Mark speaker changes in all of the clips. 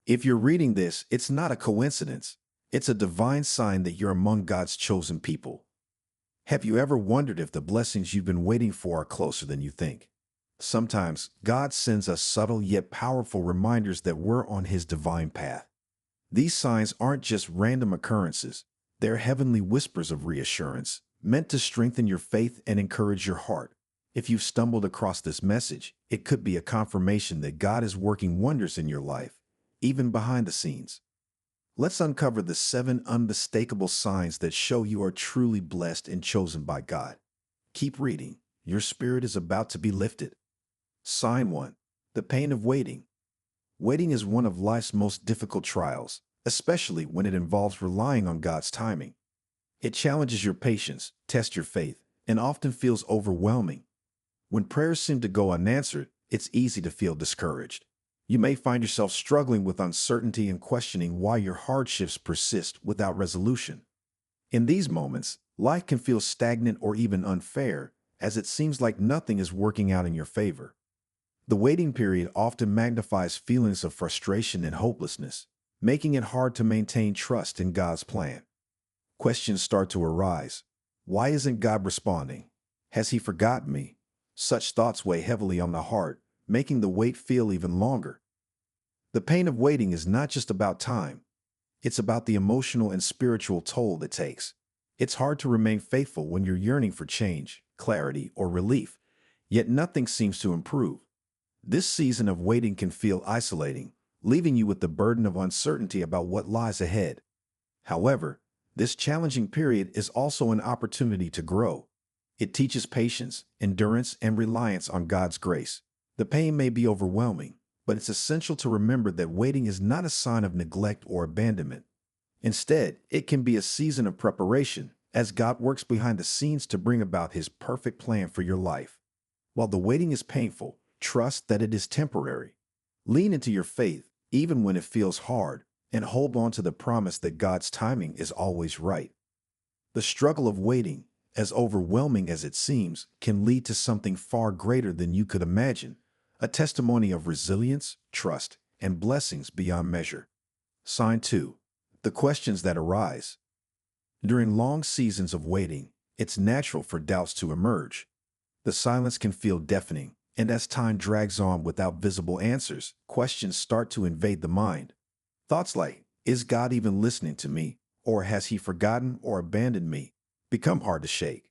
Speaker 1: If you're reading this, it's not a coincidence. It's a divine sign that you're among God's chosen people. Have you ever wondered if the blessings you've been waiting for are closer than you think? Sometimes God sends us subtle yet powerful reminders that we're on His divine path. These signs aren't just random occurrences, they're heavenly whispers of reassurance, meant to strengthen your faith and encourage your heart. If you've stumbled across this message, it could be a confirmation that God is working wonders in your life, even behind the scenes. Let's uncover the 7 unmistakable signs that show you are truly blessed and chosen by God. Keep reading. Your spirit is about to be lifted. Sign 1. The pain of waiting. Waiting is one of life's most difficult trials, especially when it involves relying on God's timing. It challenges your patience, tests your faith, and often feels overwhelming. When prayers seem to go unanswered, it's easy to feel discouraged. You may find yourself struggling with uncertainty and questioning why your hardships persist without resolution. In these moments, life can feel stagnant or even unfair, as it seems like nothing is working out in your favor. The waiting period often magnifies feelings of frustration and hopelessness, making it hard to maintain trust in God's plan. Questions start to arise. Why isn't God responding? Has He forgotten me? Such thoughts weigh heavily on the heart, making the wait feel even longer. The pain of waiting is not just about time. It's about the emotional and spiritual toll it takes. It's hard to remain faithful when you're yearning for change, clarity, or relief, yet nothing seems to improve. This season of waiting can feel isolating, leaving you with the burden of uncertainty about what lies ahead. However, this challenging period is also an opportunity to grow. It teaches patience, endurance, and reliance on God's grace. The pain may be overwhelming, but it's essential to remember that waiting is not a sign of neglect or abandonment. Instead, it can be a season of preparation as God works behind the scenes to bring about His perfect plan for your life. While the waiting is painful, trust that it is temporary. Lean into your faith, even when it feels hard, and hold on to the promise that God's timing is always right. The struggle of waiting, as overwhelming as it seems, can lead to something far greater than you could imagine, a testimony of resilience, trust, and blessings beyond measure. Sign 2. The questions that arise. During long seasons of waiting, it's natural for doubts to emerge. The silence can feel deafening, and as time drags on without visible answers, questions start to invade the mind. Thoughts like, is God even listening to me? Or has He forgotten or abandoned me? Become hard to shake.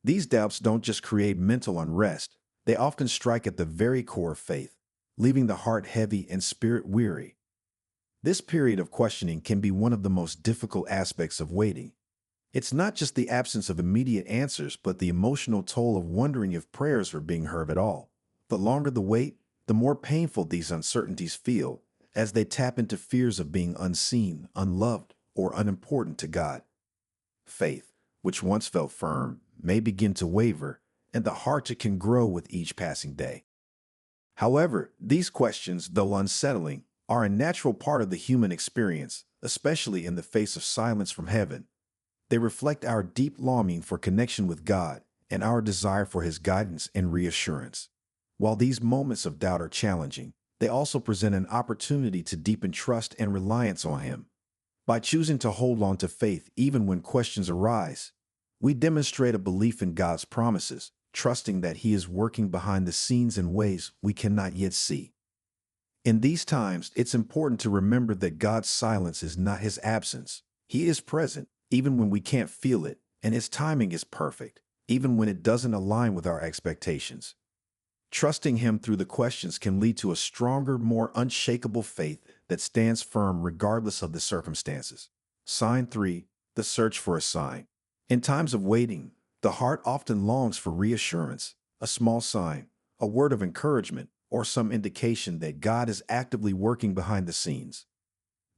Speaker 1: These doubts don't just create mental unrest, they often strike at the very core of faith, leaving the heart heavy and spirit weary. This period of questioning can be one of the most difficult aspects of waiting. It's not just the absence of immediate answers, but the emotional toll of wondering if prayers are being heard at all. The longer the wait, the more painful these uncertainties feel, as they tap into fears of being unseen, unloved, or unimportant to God. Faith, which once felt firm, may begin to waver, and the heart can grow with each passing day. However, these questions, though unsettling, are a natural part of the human experience, especially in the face of silence from heaven. They reflect our deep longing for connection with God and our desire for His guidance and reassurance. While these moments of doubt are challenging, they also present an opportunity to deepen trust and reliance on Him. By choosing to hold on to faith even when questions arise, we demonstrate a belief in God's promises, trusting that He is working behind the scenes in ways we cannot yet see. In these times, it's important to remember that God's silence is not His absence. He is present, even when we can't feel it, and His timing is perfect, even when it doesn't align with our expectations. Trusting Him through the questions can lead to a stronger, more unshakable faith that stands firm regardless of the circumstances. Sign 3. The search for a sign. In times of waiting, the heart often longs for reassurance, a small sign, a word of encouragement, or some indication that God is actively working behind the scenes.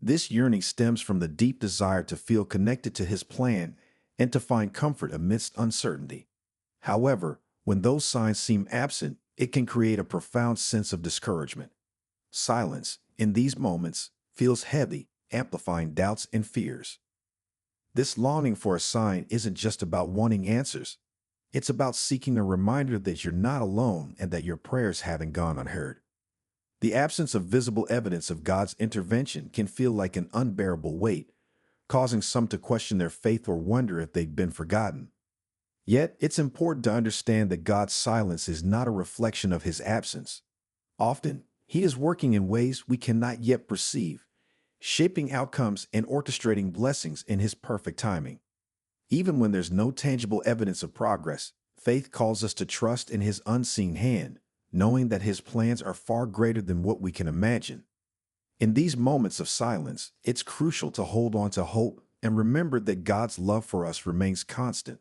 Speaker 1: This yearning stems from the deep desire to feel connected to His plan and to find comfort amidst uncertainty. However, when those signs seem absent, it can create a profound sense of discouragement. Silence, in these moments, feels heavy, amplifying doubts and fears. This longing for a sign isn't just about wanting answers. It's about seeking a reminder that you're not alone and that your prayers haven't gone unheard. The absence of visible evidence of God's intervention can feel like an unbearable weight, causing some to question their faith or wonder if they've been forgotten. Yet, it's important to understand that God's silence is not a reflection of his absence. Often, he is working in ways we cannot yet perceive, shaping outcomes and orchestrating blessings in his perfect timing. Even when there's no tangible evidence of progress, faith calls us to trust in his unseen hand, knowing that his plans are far greater than what we can imagine. In these moments of silence, it's crucial to hold on to hope and remember that God's love for us remains constant.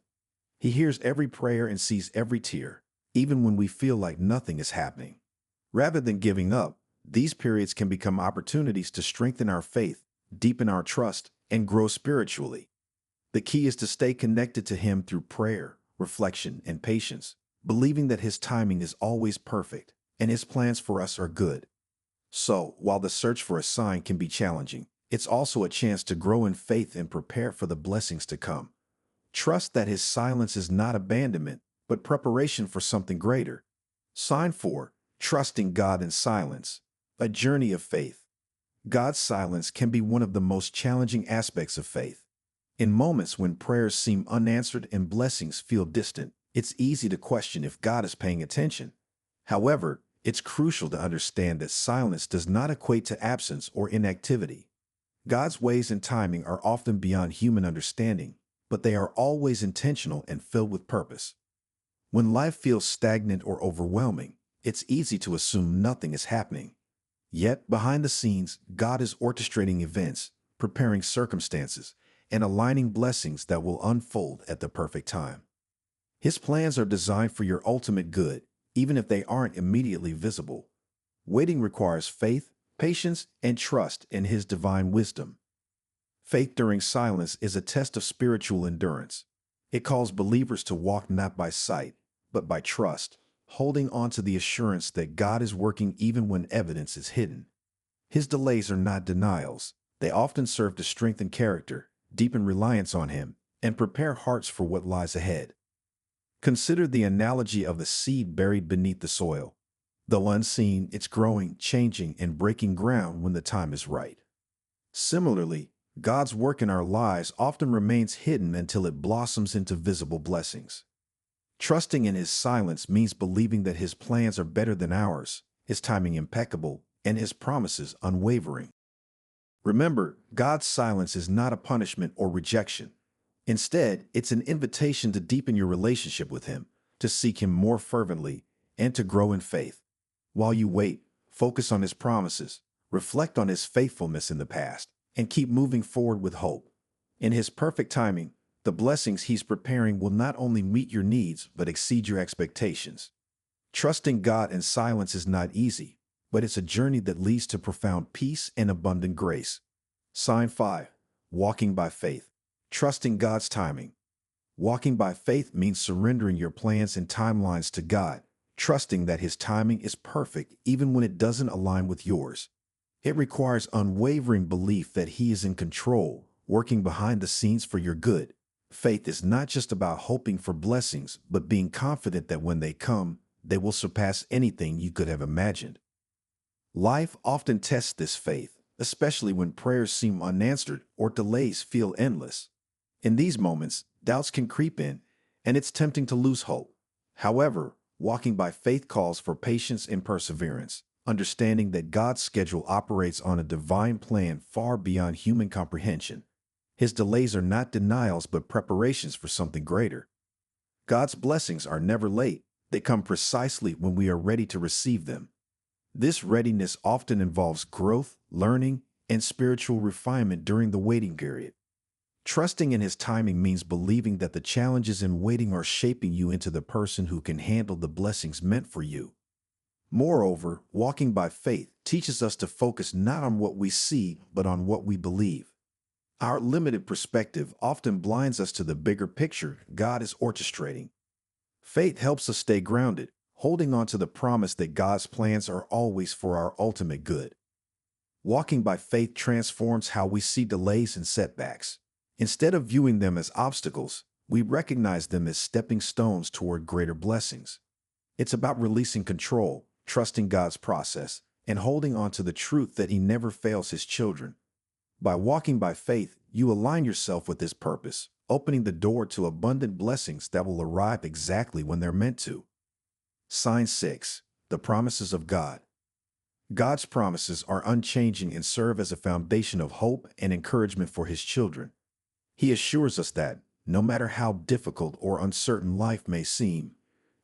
Speaker 1: He hears every prayer and sees every tear, even when we feel like nothing is happening. Rather than giving up, these periods can become opportunities to strengthen our faith, deepen our trust, and grow spiritually. The key is to stay connected to him through prayer, reflection, and patience, believing that his timing is always perfect and his plans for us are good. So, while the search for a sign can be challenging, it's also a chance to grow in faith and prepare for the blessings to come. Trust that his silence is not abandonment, but preparation for something greater. Sign 4. Trusting God in silence. A journey of faith. God's silence can be one of the most challenging aspects of faith. In moments when prayers seem unanswered and blessings feel distant, it's easy to question if God is paying attention. However, it's crucial to understand that silence does not equate to absence or inactivity. God's ways and timing are often beyond human understanding, but they are always intentional and filled with purpose. When life feels stagnant or overwhelming, it's easy to assume nothing is happening. Yet, behind the scenes, God is orchestrating events, preparing circumstances, and aligning blessings that will unfold at the perfect time. His plans are designed for your ultimate good, even if they aren't immediately visible. Waiting requires faith, patience, and trust in his divine wisdom. Faith during silence is a test of spiritual endurance. It calls believers to walk not by sight, but by trust, holding on to the assurance that God is working even when evidence is hidden. His delays are not denials. They often serve to strengthen character, deepen reliance on him, and prepare hearts for what lies ahead. Consider the analogy of the seed buried beneath the soil. Though unseen, it's growing, changing, and breaking ground when the time is right. Similarly, God's work in our lives often remains hidden until it blossoms into visible blessings. Trusting in his silence means believing that his plans are better than ours, his timing impeccable, and his promises unwavering. Remember, God's silence is not a punishment or rejection. Instead, it's an invitation to deepen your relationship with him, to seek him more fervently, and to grow in faith. While you wait, focus on his promises, reflect on his faithfulness in the past, and keep moving forward with hope. In his perfect timing, the blessings he's preparing will not only meet your needs, but exceed your expectations. Trusting God in silence is not easy, but it's a journey that leads to profound peace and abundant grace. Sign 5. Walking by faith. Trusting God's timing. Walking by faith means surrendering your plans and timelines to God, trusting that his timing is perfect even when it doesn't align with yours. It requires unwavering belief that he is in control, working behind the scenes for your good. Faith is not just about hoping for blessings, but being confident that when they come, they will surpass anything you could have imagined. Life often tests this faith, especially when prayers seem unanswered or delays feel endless. In these moments, doubts can creep in, and it's tempting to lose hope. However, walking by faith calls for patience and perseverance, understanding that God's schedule operates on a divine plan far beyond human comprehension. His delays are not denials but preparations for something greater. God's blessings are never late. They come precisely when we are ready to receive them. This readiness often involves growth, learning, and spiritual refinement during the waiting period. Trusting in his timing means believing that the challenges in waiting are shaping you into the person who can handle the blessings meant for you. Moreover, walking by faith teaches us to focus not on what we see, but on what we believe. Our limited perspective often blinds us to the bigger picture God is orchestrating. Faith helps us stay grounded, holding on to the promise that God's plans are always for our ultimate good. Walking by faith transforms how we see delays and setbacks. Instead of viewing them as obstacles, we recognize them as stepping stones toward greater blessings. It's about releasing control, trusting God's process, and holding on to the truth that he never fails his children. By walking by faith, you align yourself with his purpose, opening the door to abundant blessings that will arrive exactly when they're meant to. Sign 6. The promises of God. God's promises are unchanging and serve as a foundation of hope and encouragement for his children. He assures us that, no matter how difficult or uncertain life may seem,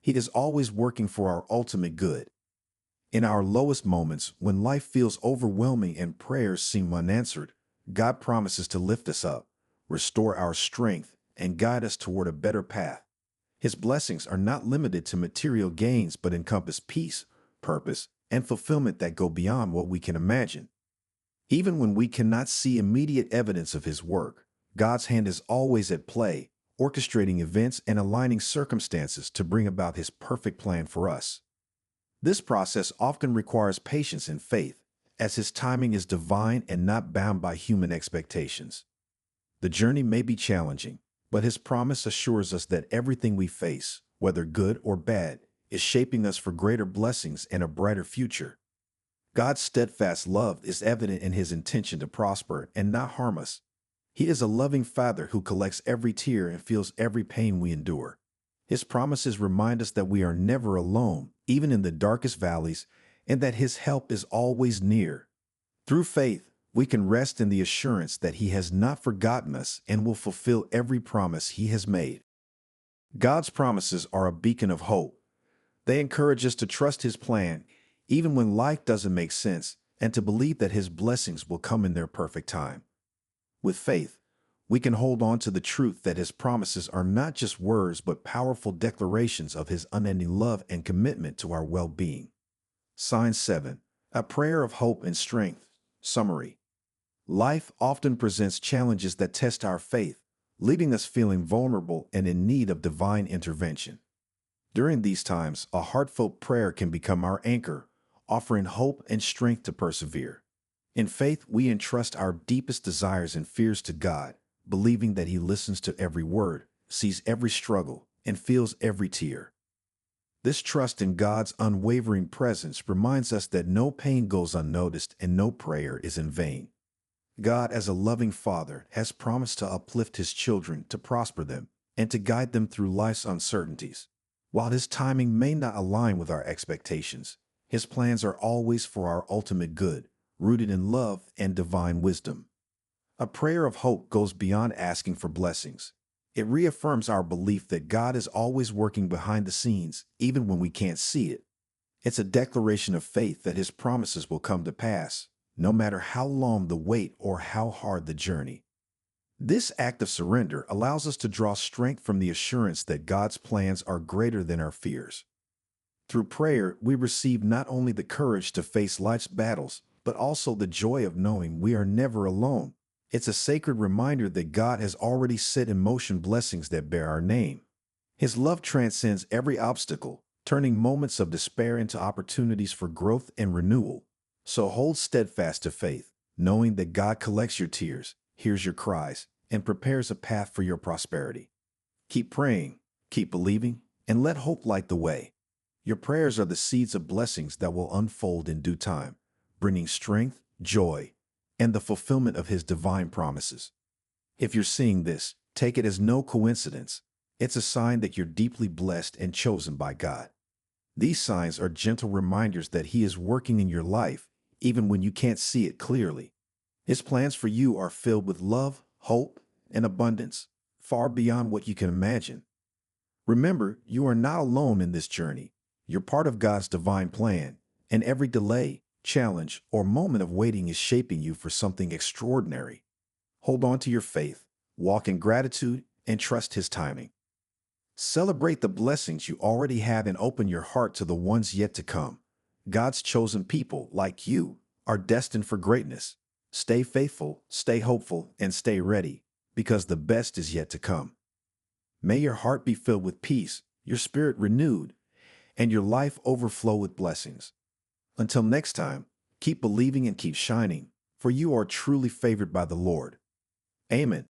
Speaker 1: he is always working for our ultimate good. In our lowest moments, when life feels overwhelming and prayers seem unanswered, God promises to lift us up, restore our strength, and guide us toward a better path. His blessings are not limited to material gains but encompass peace, purpose, and fulfillment that go beyond what we can imagine. Even when we cannot see immediate evidence of his work, God's hand is always at play, orchestrating events and aligning circumstances to bring about his perfect plan for us. This process often requires patience and faith, as his timing is divine and not bound by human expectations. The journey may be challenging, but his promise assures us that everything we face, whether good or bad, is shaping us for greater blessings and a brighter future. God's steadfast love is evident in his intention to prosper and not harm us. He is a loving Father who collects every tear and feels every pain we endure. His promises remind us that we are never alone, even in the darkest valleys, and that his help is always near. Through faith, we can rest in the assurance that he has not forgotten us and will fulfill every promise he has made. God's promises are a beacon of hope. They encourage us to trust his plan, even when life doesn't make sense, and to believe that his blessings will come in their perfect time. With faith, we can hold on to the truth that his promises are not just words but powerful declarations of his unending love and commitment to our well-being. Sign 7. A prayer of hope and strength. Summary. Life often presents challenges that test our faith, leaving us feeling vulnerable and in need of divine intervention. During these times, a heartfelt prayer can become our anchor, offering hope and strength to persevere. In faith, we entrust our deepest desires and fears to God, believing that he listens to every word, sees every struggle, and feels every tear. This trust in God's unwavering presence reminds us that no pain goes unnoticed and no prayer is in vain. God, as a loving Father, has promised to uplift his children, to prosper them, and to guide them through life's uncertainties. While his timing may not align with our expectations, his plans are always for our ultimate good, rooted in love and divine wisdom. A prayer of hope goes beyond asking for blessings. It reaffirms our belief that God is always working behind the scenes, even when we can't see it. It's a declaration of faith that his promises will come to pass, no matter how long the wait or how hard the journey. This act of surrender allows us to draw strength from the assurance that God's plans are greater than our fears. Through prayer, we receive not only the courage to face life's battles, but also the joy of knowing we are never alone. It's a sacred reminder that God has already set in motion blessings that bear our name. His love transcends every obstacle, turning moments of despair into opportunities for growth and renewal. So hold steadfast to faith, knowing that God collects your tears, hears your cries, and prepares a path for your prosperity. Keep praying, keep believing, and let hope light the way. Your prayers are the seeds of blessings that will unfold in due time, bringing strength, joy, and the fulfillment of his divine promises. If you're seeing this, take it as no coincidence. It's a sign that you're deeply blessed and chosen by God. These signs are gentle reminders that he is working in your life, even when you can't see it clearly. His plans for you are filled with love, hope, and abundance, far beyond what you can imagine. Remember, you are not alone in this journey. You're part of God's divine plan, and every delay, challenge, or moment of waiting is shaping you for something extraordinary. Hold on to your faith, walk in gratitude, and trust his timing. Celebrate the blessings you already have and open your heart to the ones yet to come. God's chosen people, like you, are destined for greatness. Stay faithful, stay hopeful, and stay ready, because the best is yet to come. May your heart be filled with peace, your spirit renewed, and your life overflow with blessings. Until next time, keep believing and keep shining, for you are truly favored by the Lord. Amen.